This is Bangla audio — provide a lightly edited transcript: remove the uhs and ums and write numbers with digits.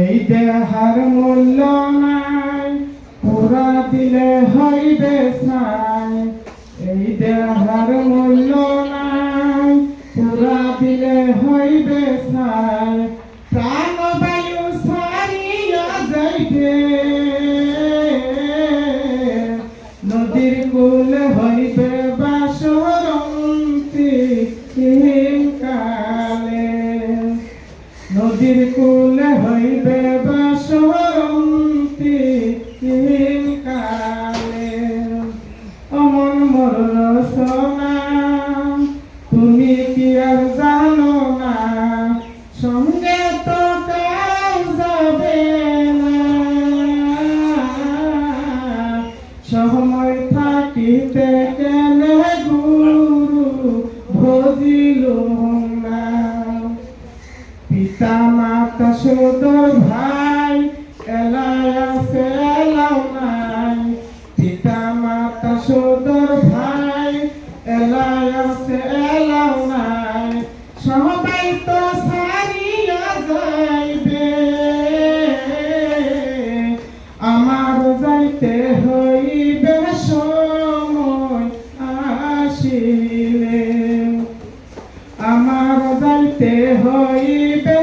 এই দেহার মূল্য নাই, পুরা দিলে হইবে ছাই। এই দেহার মূল্য নাই, পুরা দিলে হইবে ছাই। প্রাণবায়ু ছাড়িয়া যাইবে, নদীর কূল হইবে বাসরন্তি কালে। নদীর কূল হইবে বাসরন্তি কালে। অমন মরণ সোনা, তুমি কি আর জানো না, সঙ্গে তো কাউ যাবে না। সময় থাকিতে কেনে গুরু ভজিল না। পিতা মাতা সদর ভাই এলাই আছে এলাও নাই। পিতা মাতা সদর ভাই এলাই আছে এলাও নাই। সবাই তো ছাড়িয়া যাইবে, আমার যাইতে হইবে সময় আসিলে। আমার যাইতে হইবে